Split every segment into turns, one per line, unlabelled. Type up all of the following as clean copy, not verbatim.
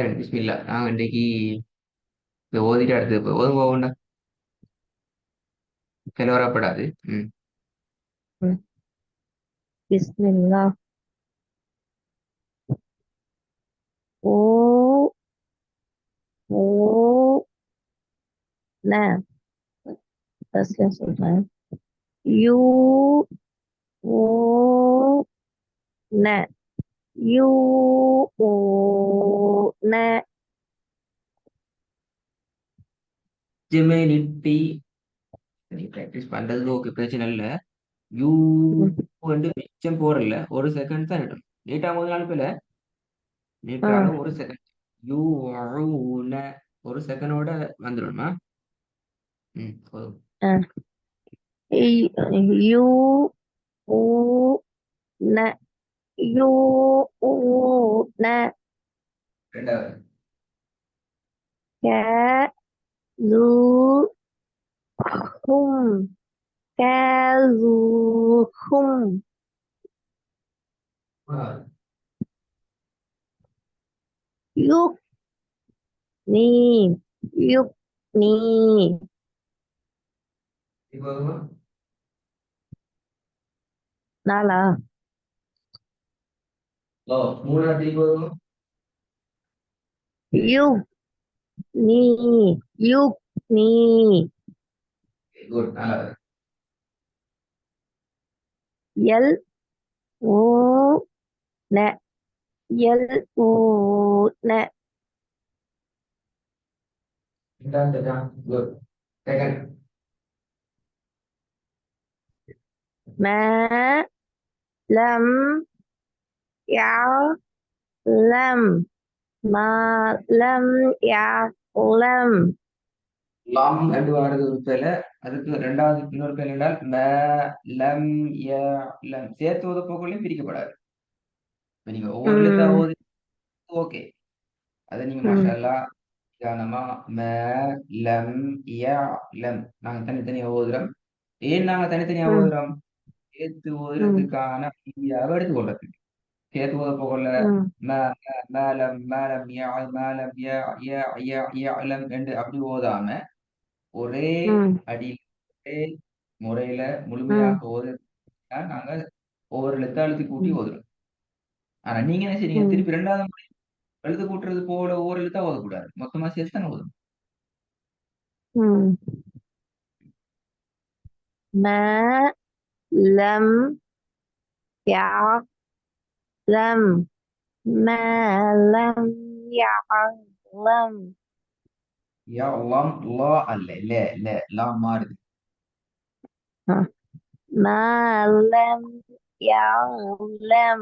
ஆயிரம் பிஸ்மில்லா நாங்கள் இன்றைக்கு இப்போ ஓதிட்டு அடுத்து இப்போ ஓதும் போகண்டா கிளவரப்படாது. ம்.
ம். பிஸ்மில்லா. ஓ ஓ ந ஃபர்ஸ்ட்ல சொல்றேன். யூ ஓ ந யூ ஓ ந
ஜெமினிட்டி நீ ப்ராக்டிஸ் பண்றதுக்கு ஓகே, பிரச்சனை இல்லை. யூ
ம்.
வந்து மிச்சம் போறல, ஒரு செகண்ட் தான் இடும். லேட்டா முதல் நாள் பிள்ளை
ஆ
லேட்டாலும் ஒரு செகண்ட். யூ ந ஒரு செகண்டோட வந்துடும்மா. ம் போதும்.
ஆ யூ ஓ ந யூ ஓ ந
ரெண்டாவது.
க லு ஹும் கலுஹும்
மூணாவது.
யுக் நீ யுக் நீ
இப்போ
நாளா
ஓ மூணாவது திருப்பி.
யுக் நீ யுக் நீ
குட். நாலாவது.
எல் ஓ ந எல் ஓ ந
ரெண்டாவது குட். செகண்ட்.
ம லம் யா லம் மா லம் யா லம்
லம் ரெண்டு வாரது ஒரு பேல. அதுக்கு ரெண்டாவது இன்னொரு பேர் என்றால் ம லம் ய லம் சேர்த்து ஓதப்போக்குள்ளேயும் பிரிக்கப்படாது. இப்ப நீங்க ஒவ்வொரு எழுத்தா
ம்
ஓதி ஓகே, அதை நீங்க
ம்
மாஷா நிதானமா ம லம் ய லம் நாங்க தனித்தனியா ஓதுறோம். ஏன் நாங்க தனித்தனியா
ம்
ஓதுறோம்? சேர்த்து
ம்
ஓதுறதுக்கான ஐடியாவை எடுத்துக்கொள்றது. சேர்த்து ஓதப்போக்குள்ள
ம்
ம மேலம் மேலம் ய மேலம் ய ய ய ய லம் ரெண்டு அப்படி ஓதாம ஒரே
ம்
அடியில் ஒரே முறையில
ம்
முழுமையாக ஓதுறதுக்கு நாங்க ஒவ்வொரு எழுத்து அழுத்தி கூட்டி
ம்
ஓதுறோம். ஆனா நீங்க என்ன செய்றீங்க,
ம்
திருப்பி ரெண்டாவது முறை எழுத்து கூட்டுறது போல ஒவ்வொரு எழுத்தா ஓதக்கூடாது, மொத்தமா சேர்த்து தானே ஓதணும்.
ம் ம லம் யா லம் ما لم يعلم
யா லம் லா அல்ல ல ல லா மாறுது.
ما لم يعلم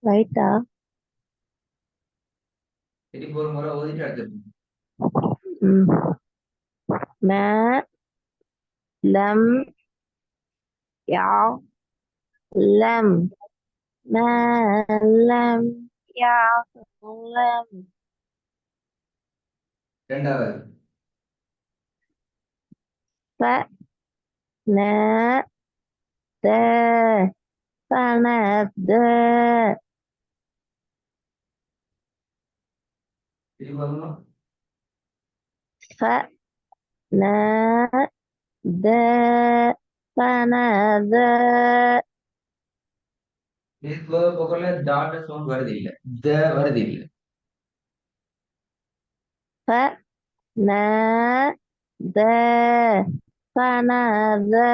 ரைட்டா
திருப்பி ஒரு முறை ஓதிட்டு அடுத்து.
ما لم يعلم ما لم يعلم
ரெண்டாவது.
فنادى فنادى
திருப்பி வரணும்.
فنادى فنادى
திருப்பி போகல டாட் சவுண்ட் வருது இல்ல, த வருது இல்ல.
فنادى فنادى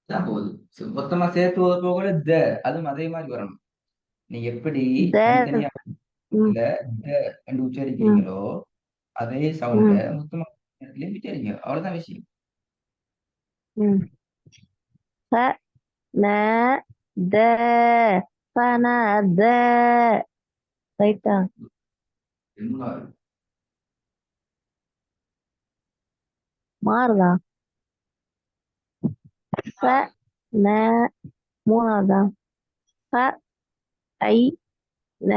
தான் போகுது. மொத்தமா சேர்த்து ஓத போகல த, அதுவும் அதே மாதிரி வரணும். நீங்க எப்படி
ده
தனித்தனியா
م-
ல த என்று
م-
உச்சரிக்கிறீங்களோ அதே சவுண்ட
م-
மொத்தமா இடத்துலயும் உச்சரிங்க, அவ்வளவுதான் விஷயம்.
م. فنادى فنادى ரைட்டா
மூணாவது.
மாறுதா ந மூணாவதா ஃப ஐ ந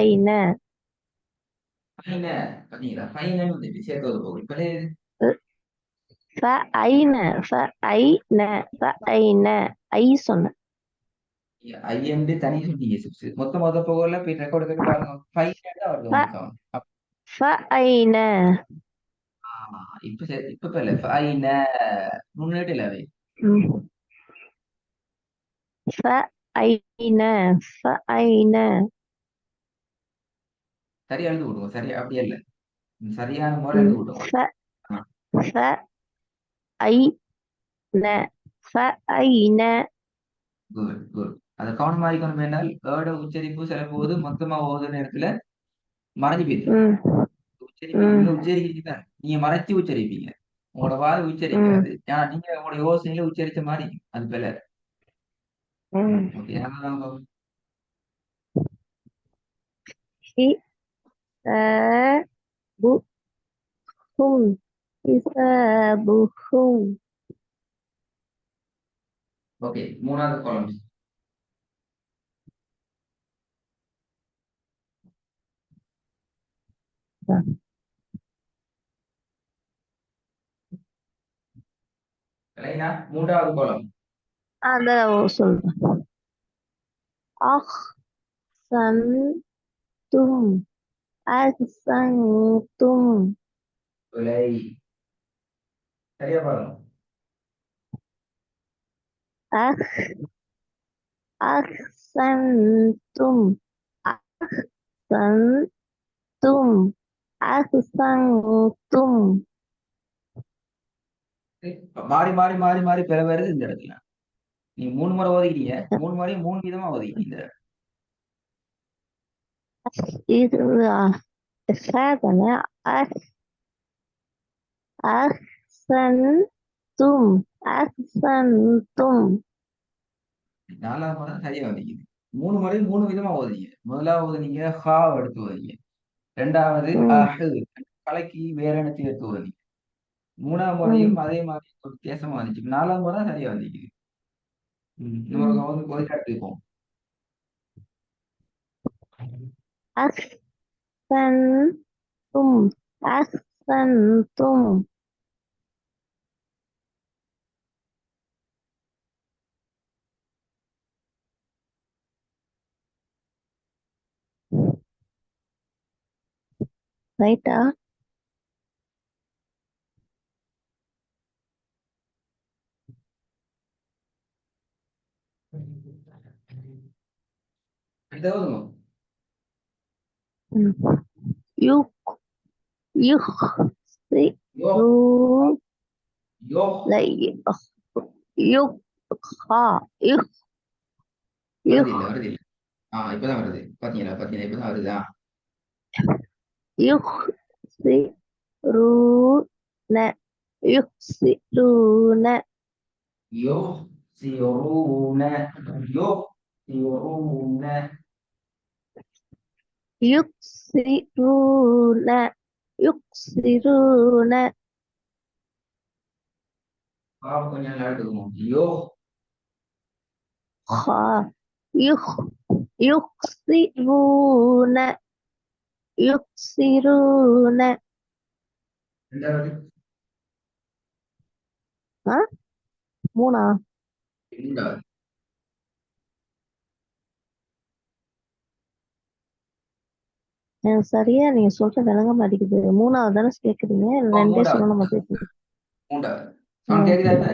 ஐ ந
ஃபைன பாத்தீங்களா, ஃபைனல் வந்து சேர்த்து ஓத போகும் இப்ப
ஃபஐன ஃபஐன ஃபஐன ஐ சொன்னேன்.
ஐஎம்டி தனி சொன்னீங்க சிப்ஸ். மொத்த போகல போய் ரெக்கார்டு கேட்டு பாருங்க. 5 தான் வருது
ஃப
உங்களுக்கு சவுண்ட்.
ஃபஐன
இப்ப சரி, இப்ப இல்ல. ஃபைன முன்னாடி இல்ல அவை.
ம். ஃபஐன ஃபஐன
சரியா எழுதி விடுங்க. சரியா அப்படியே இல்ல. சரியான முறை
ம்.
எழுதி விடுங்க. ஆ,
ஃபஐன ஃபஐன
குட் குட். அதை கவனமா இருக்கணும். என்றால் வேர்ட உச்சரிப்பு சில போது மொத்தமா ஓதுற நேரத்துல மறைஞ்சு போயிடும்.
ம்.
உச்சரிப்பு
ம்.
நீங்க உச்சரிக்கிறீங்க, நீங்க மறைச்சு உச்சரிப்பீங்க. உங்களோட வாய்
ம்.
உச்சரிக்காது. ஏன்னா நீங்க உங்களோட யோசனையில உச்சரிச்ச மாதிரி இருக்கும். அது போல.
ம்.
ஓகே.
حسابهم حسابهم
ஓகே, மூணாவது காலம். ரைனா, மூன்றாவது காலம்.
هذا وصل أحسنتم أحسنتم
விலை. சரியா பாருங்க.
أح أحسنتم أحسنتم أحسنتم
மாறி மாறி மாறி மாறி பெற வருது இந்த இடத்துல. நீங்க 3 முறை ஓதிக்கிறீங்க. 3 முறையும் 3 விதமா ஓதிக்கிறீங்க.
إذا هذا أحسنتم أحسنتم
4வது முறை தான் சரியா ஓதிக்குது. 3 முறையும் 3 விதமா ஓதுறீங்க. முதலாவது ஓதுனீங்க ஹாவ் எடுத்து ஓதுறீங்க. ரெண்டாவது
ம்.
அஹு கலக்கி வேற என்ன எடுத்து ஓதுறீங்க. 3வது
ம்.
முறையும் அதே மாதிரி ஒரு வித்தியாசமா வந்துச்சு. 4வது முறை தான் சரியா வந்துக்குது. இன்னொரு
ம்.
ஓதி எடுத்துப்போம்.
أحسنتم أحسنتم ரைட்டா?
அடுத்த ஓதுங்க.
ம். يخ
யோ
يخسرون
யோ
لا يخ
வருது
يخ
இல்ல, வருது இல்ல. இப்பதான் வருது. பாத்தீங்களா பாத்தீங்களா, இப்பதான் வருதா?
يخسرون يخسرون
யோ சியோரூன யோ சியோரூன.
يخسرون يخسرون
கொஞ்சம் நல்லா எடுத்துக்கணும். யோ
خا يخ يخسرون يخسرون
ரெண்டாவது.
ها மூணா?
ரெண்டாவது.
எனக்கு சரியா நீங்க சொல்ற விளங்க மாட்டேங்குது. மூணாவது தானே கேக்குறீங்க? ரெண்டே
மூன்றாவது.
சொல்லணும் கேக்குது.
மூன்றாவது சவுண்ட் கேக்குதா இப்ப?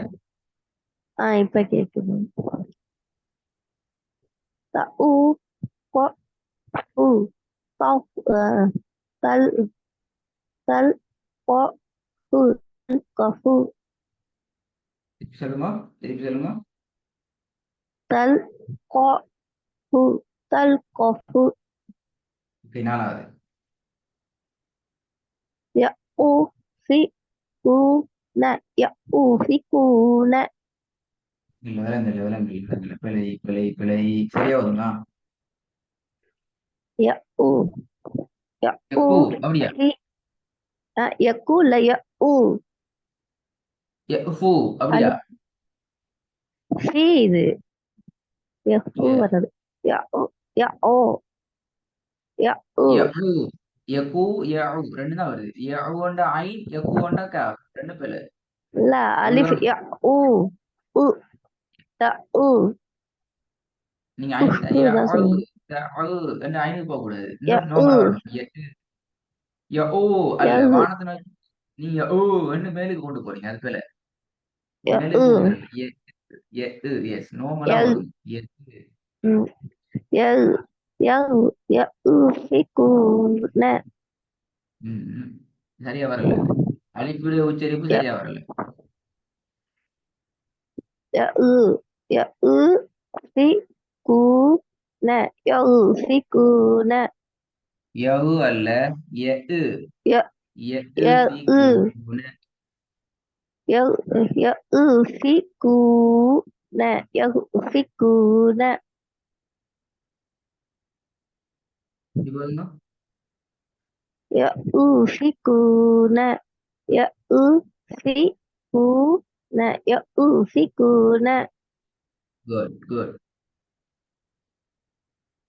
இப்ப கேக்குது. தஉ கஃபு கஃப் தல் தல் கஃபு கஃபு
திருப்பி சொல்லுங்க, திருப்பி சொல்லுங்க.
தல் கஃபு தல் கஃபு
ஓகே, நாலாவது.
يأفكون يأفكون
இல்ல, விலங்கு இல்ல, விலங்கு இல்ல, விலங்கு இல்ல. பிழை பிழை பிழை. சரியா வருங்களா?
يأو يأو
எப்பூ அப்படியா?
في يقول لا يأو
எப்பூ அப்படியா?
ألف في இது يأو
இல்ல.
வர்றது يأو يأو يأو
யகு யகு யஉ ரெண்டு தான் வருது. யஉ கொண்ட ஐன், யகு கொண்ட காஃப். ரெண்டு பிழை.
لا
சொல்லுங்க.
ألف يا أو أو يا أو
நீங்க
தான் சொல்லணும்
ஐந்து போக கூடாது.
يا
இன்னும்
أو
நார்மலா வரணும். ஓ
يا
அல்ல
أو
வானத்தை நோக்கி நீங்க ஓ மேலுக்கு கொண்டு போறீங்க. அது போல
يا
மேலுக்கு
أو
வரணும். எஸ் நார்மலா
يا
ஓடும்.
أو يا أو يا أو يا أوفقون
ம், ம். சரியா வரல. அலிப்புடைய உச்சரிப்பு
يا
சரியா வரல.
يا أو يا أوفقون يوفقون
யவு அல்ல. எ
يا
எ
يا أو يؤفكون يؤفكون
இப்ப
يؤفكون يؤفكون يؤفكون
குட் குட்.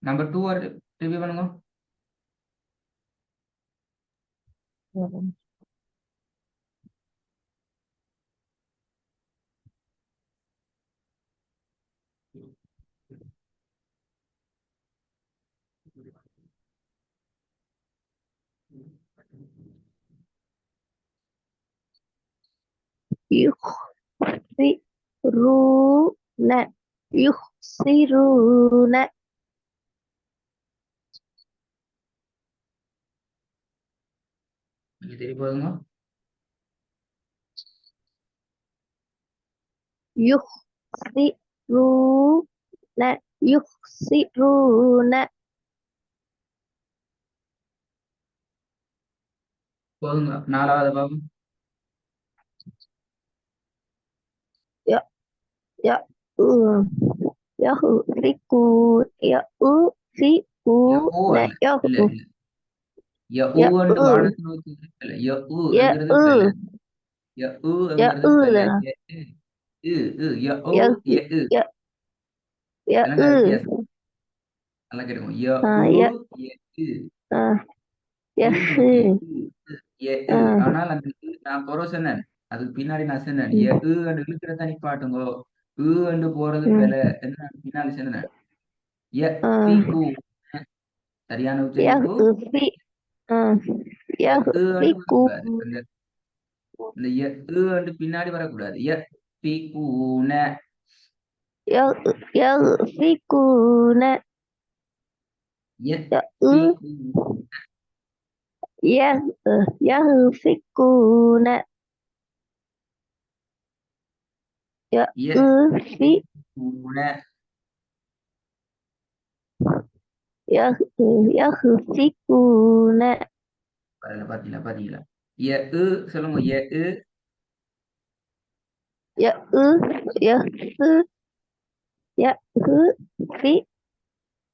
நம்பர் 2 ரிவ்யூ பண்ணுங்க.
يخسرون يخسرون
நீங்க திருப்பி போதுங்க.
يخسرون يخسرون
போதுங்க. நாலாவது பாபம்.
ي- ي- يهفكون
ய
يؤفكون
ஓ அல்ல. இல்ல
يهف
இல்ல. ய ஊ
يأ
என்று வானத்தை நோக்கி இல்ல. ய ஊ
يأ
என்கிறது பிள்ளை. ய ஊ என்கிறது பிள்ளை.
يأ
ய ஓ
يأ
ய
يأ يأ
என்னங்க வித்தியாசம்? நல்லா கேட்டுக்கோங்க. ய ஊ
يأ
ய ன்னு
يأ
நோக்கி ஆனால் அந்த நான் குறை சொன்னேன். அதுக்கு பின்னாடி நான் சொன்னேன் என்று இழுக்கிறத நிப்பாட்டுங்கோ. என்று போறது பிழை என்று நான் பின்னாடி சொன்னேன். ய தி கு சரியான உச்சரிப்பு.
يغفي
என்று வரக்கூடாது.
يغفكون
அந்த இந்த என்று பின்னாடி வரக்கூடாது. தி கூன
يغفكون
தி கூ
يغفكون
தி
يغفي
கூன
يغفكون
அதில் பாத்தீங்களா பாத்தீங்களா? ய சொல்லுங்க.
يغفكون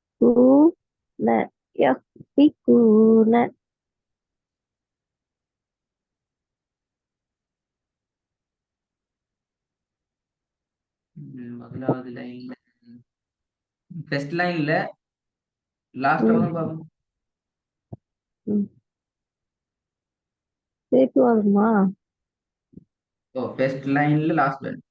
يغفكون يغفكون
முதலாவது லைன்ல ஃபர்ஸ்ட் லைன்ல லாஸ்ட் வந்து பாப்போம்.
சேர்த்து வாங்குமா
ஓ ஃபர்ஸ்ட் லைன்ல லாஸ்ட் லைன்.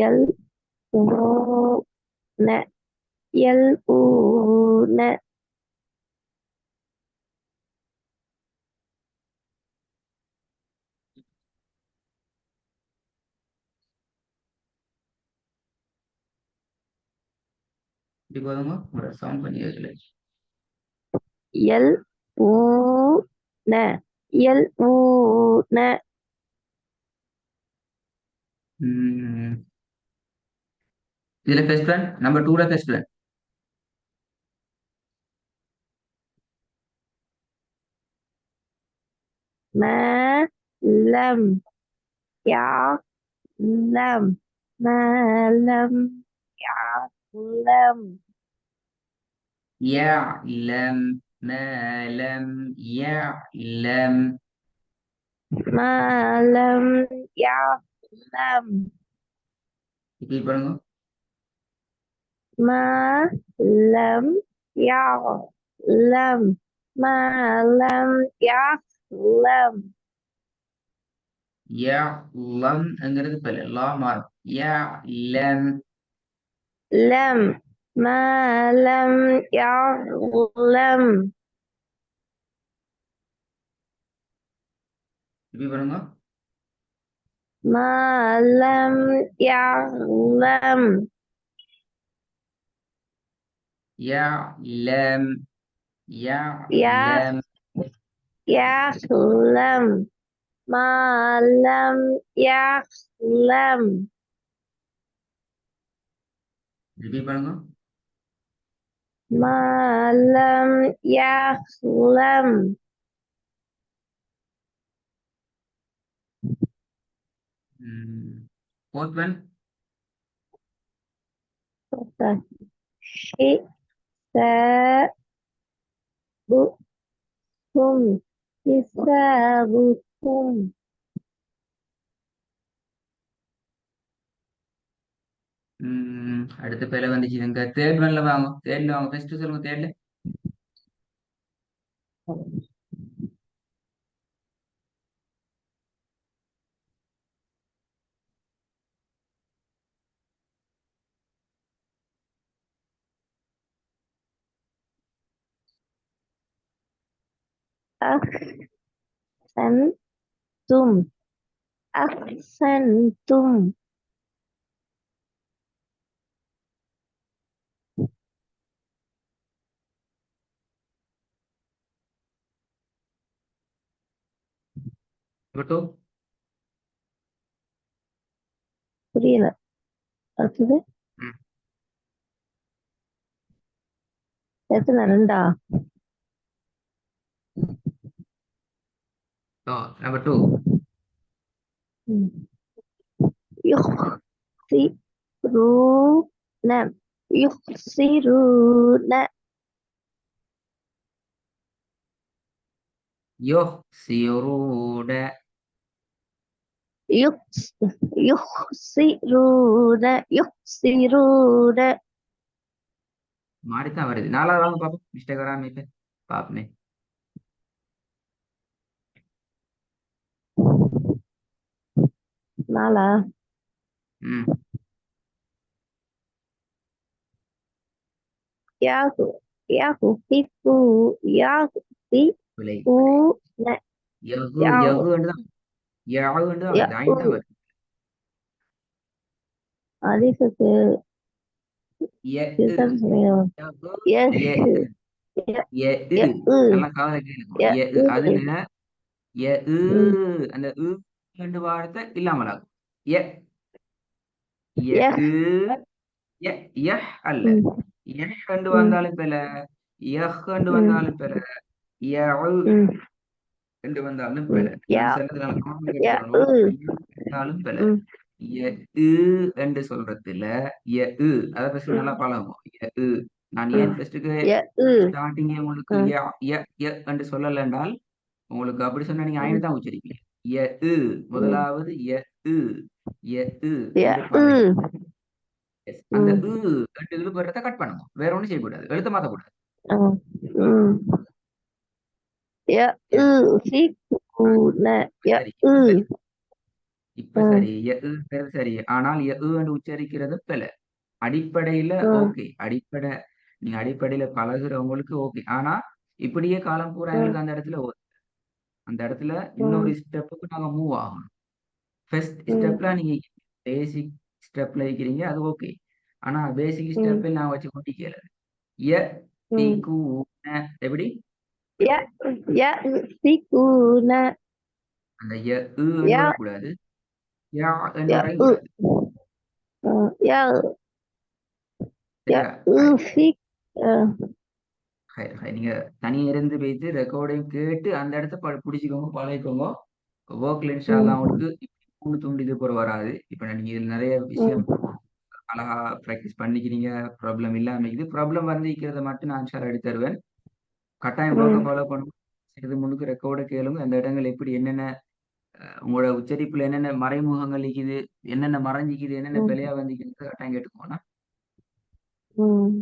يلقون يلقون
இப்படி போதுங்க. ஒரு சவுண்ட் பண்ணி கேட்கல.
يلقون يلقون
இதுல ஃபர்ஸ்ட் ஒன் நம்பர் 2ல ஃபர்ஸ்ட் ஒன்.
ما لم يعلم ما لم يعلم
يعلم ما لم يعلم.
ما لم يعلم
ரிப்பீட் பண்ணுங்க.
ما لم يعلم ما لم يعلم
யம்ங்கிறது பிள்ளை லா மாறும் யலம்
لم ما لم يعلم
இப்படி பண்ணுங்க
ما لم يعلم
يعلم
يع-
يعلم
يعلم ما لم يعلم
இப்படி பண்ணுங்க
ما لم يعلم
fourth one
حسابهم حسابهم
அடுத்த பேர்ல வந்துச்சு இந்த தேர்ட் ஒன்ல வாங்க தேர்ட்ல வாங்க ஃபர்ஸ்ட் சொல்லுங்க தேர்ட்ல
أحسنتم أحسنتم
இப்போ
புரியல அடுத்தது எத்தனை ரெண்டா
நம்பர் 2
يخسرون يخسرون
يخسرون
يخسرون يخسرون
மாறித்தான் வருது நாலாவது வாங்க பாப்போம் மிஸ்டேக் வராம இப்ப பாப்பனே
நாளா
ம்
யாகு யாகுபிக்கு
விலை
யாகுபிக்கூன
யகு
யாகு
யகு தான் யகு தான் வருது
யகு
ஐந்து தான் வருது
அதிகத்துக்கு
ய
இதுதான் சொல்லுங்க
யகு
எஸ்
ய ய நல்லா காதல கேளுங்க ய அதுல ய அந்த ரெண்டு வார்த்தை இல்லாமல் ஆகும் ய ய ய யஹ் அல்ல யஹ் கண்டு வந்தாலும் பெல யஹ் கண்டு வந்தாலும் பெல யஉ கண்டு வந்தாலும் பெல நான் சொல்றதுனால கவனம் எடுத்துக்கணும் இருந்தாலும் பெல ய என்று சொல்றதுல ய அதை ஃபர்ஸ்ட் நல்லா பழகும் ய நான் ஏன் ஃபர்ஸ்ட்டுக்கு ஸ்டார்டிங்கே உங்களுக்கு ய ய ய என்று சொல்லல உங்களுக்கு அப்படி சொன்னா நீங்க ஐந்து தான் உச்சரிப்பீங்க ய முதலாவது ய ய என்று பழகி Yes. அந்த ரெண்டு இழுபறத கட் பண்ணணும் வேற ஒண்ணும் செய்யக்கூடாது எழுத்த மாத்தக்கூடாது சரி இப்ப சரி சரி ஆனால் என்று உச்சரிக்கிறது பில அடிப்படையில ஓகே அடிப்படை நீங்க அடிப்படையில பழகுறவங்களுக்கு ஓகே ஆனா இப்படியே காலம் பூரா எங்களுக்கு அந்த இடத்துல அந்த இடத்துல இன்னொரு ஸ்டெப்புக்கு நாங்க மூவ் ஆகணும் ஃபர்ஸ்ட் ஸ்டெப்ல நீங்க பேசிக் ஸ்டெப்ல இருக்கிறீங்க அது ஓகே ஆனா பேசிக் ஸ்டெப்பில் நான் வச்சு கொண்டிக்கல ய எப்படி அந்த ய வரக்கூடாது யா என்று வரக்கூடாது நீங்க தனியா இருந்து போயிட்டு ரெக்கார்டையும் கேட்டு அந்த இடத்த பிடிச்சிக்கோங்க பழகிக்கோங்க ஒர்க்ல இன்ஷால்லாம் உங்களுக்கு மூணு துண்டு இது போற வராது இப்ப நீங்க இதுல நிறைய விஷயம் அழகா ப்ராக்டிஸ் பண்ணிக்கிறீங்க ப்ராப்ளம் இல்லாம இது ப்ராப்ளம் வந்து இருக்கிறத மட்டும் நான் இன்ஷால்லா எடுத்து தருவேன் கட்டாயம் ஒர்க்கை ஃபாலோ பண்ணும் இது முன்னுக்கு ரெக்கார்டை கேளுங்க அந்த இடங்கள் எப்படி என்னென்ன உங்களோட உச்சரிப்புல என்னென்ன மறைமுகங்கள் இருக்குது என்னென்ன மறைஞ்சிக்குது என்னென்ன பிழையா வந்துக்குது கட்டாயம் கேட்டுக்கோங்க
ம்